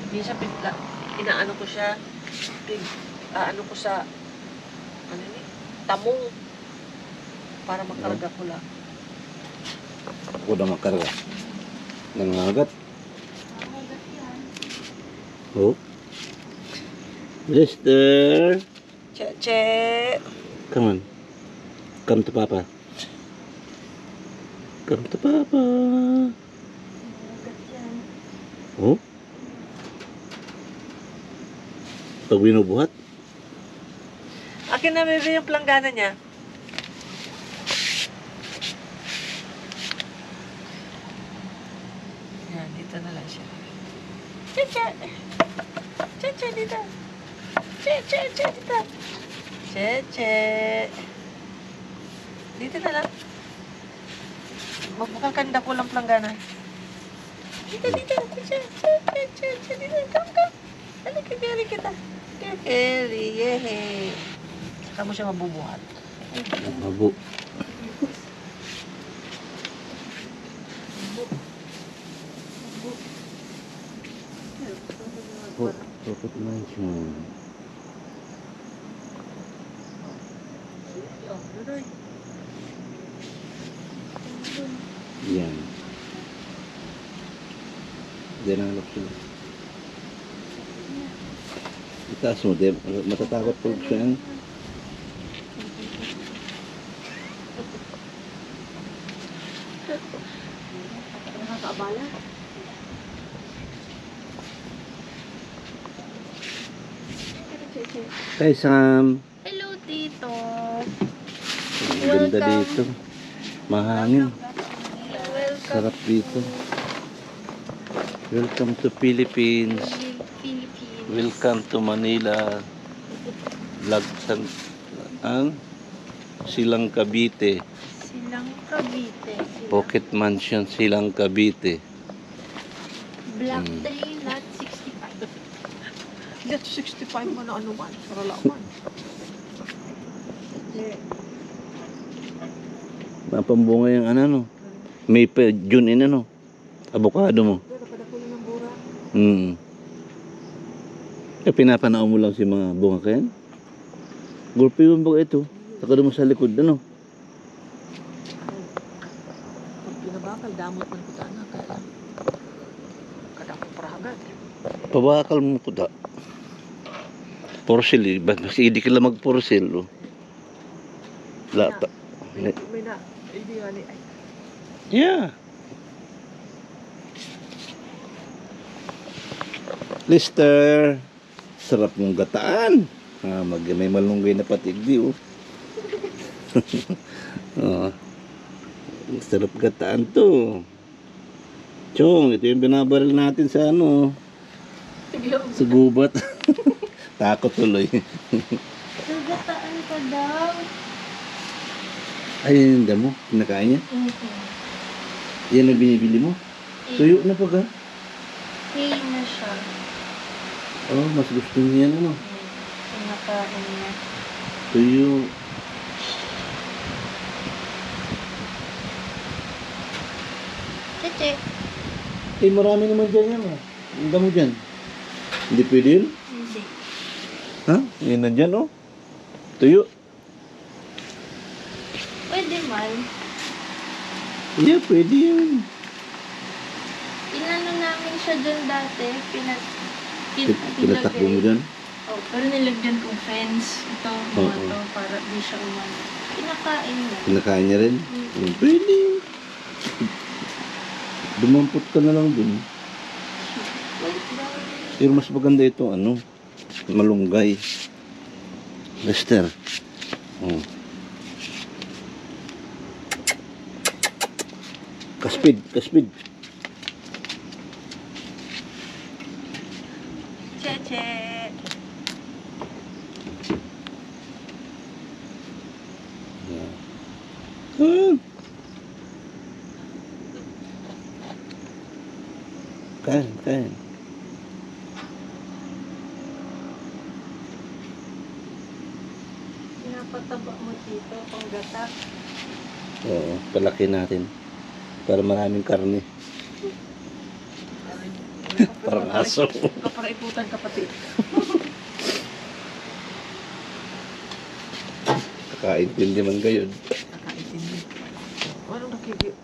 Minsan inaano ko siya, ano ko sa, ano ni, tamong, para makarga ko lang. Ako na makarga. Nangangagat. Oh. Lester. Che. Come on. Come to Papa. Come to Papa. Oh? Pag binubuhat? Akin na bebe yung planggana niya. Yan, dito na lang siya. Che. Che, dito. Che, dito. Che. Dito na lang. Mukhang kanda ko lang planggana. Dito. Che. Dito. Come. Dali, kikiri kita. Kikiri, yehe. Saka mo siya mabubuhat. Mabo. Pocket mansion. Yan. Diyan ang lock sila. Itaas mo, di, matatakot po siya yan. Nakakaabala. Hey Sam. Hello, Tito. Ang ganda dito. Mahangin. Welcome Sarap dito. Welcome to Philippines. to Philippines. Welcome to Manila. Vlog Silang Cavite. Silang Cavite. Pocket Mansion Silang Cavite. Black 3, lot 65. Let 65 mo na ano man. Para laman. Mapambunga yung ano. May pa, June in ano. Avocado mo. Nakadakulo ng bura. Pinapanao mo lang si mga bunga kayan. Gulpi yung baga ito. Takado mo sa likod, ano? Pag pinabakal, damot ng kuta na. Kaya kadako para agad. Pabakal mo ko da. Porcel eh. Kasi hindi ka lang mag-porcel. Oh. Lata. May na. Hindi nga ni. Yeah. Lister. Sarap mong gataan. May malunggay na patigdi. Oh. Oh. Sarap gataan to. Chong, ito yung binabaril natin sa ano. Sa gubat. Takot tuloy. Nagataan ka daw. Ay, yung damo. Kinakain niya. Yan ang binibili mo. Tuyo na pag ha. Hey na siya. Oh, mas gusto niya ano. Pinakain niya. Tuyo. Cheche. Eh, marami naman dyan yan oh. Ang damo dyan. Hindi pwede yun? Hindi. Ha? Yan na dyan oh. Tuyo. Pwede man. Yeah, pwede yun. Inano namin siya dun dati. Pinatakbo mo dyan? Oh, pero nilagyan kong fence. Ito, mga Oo. to, para di siya umano. Pinakain na. Kinakain niya rin? Pwede. Dumampot ka na lang dun. Wait daw. Pero mas maganda ito, ano, malunggay. Lester. Oh. Kaspid. Cheche. Kain. Pinapataba mo dito, panggata. Oo, palaki natin. Para maraming karne. Parang aso. Kaparaiputan kapatid. Kakaintindi man gayon. Nakaintindi. Walang nakikip.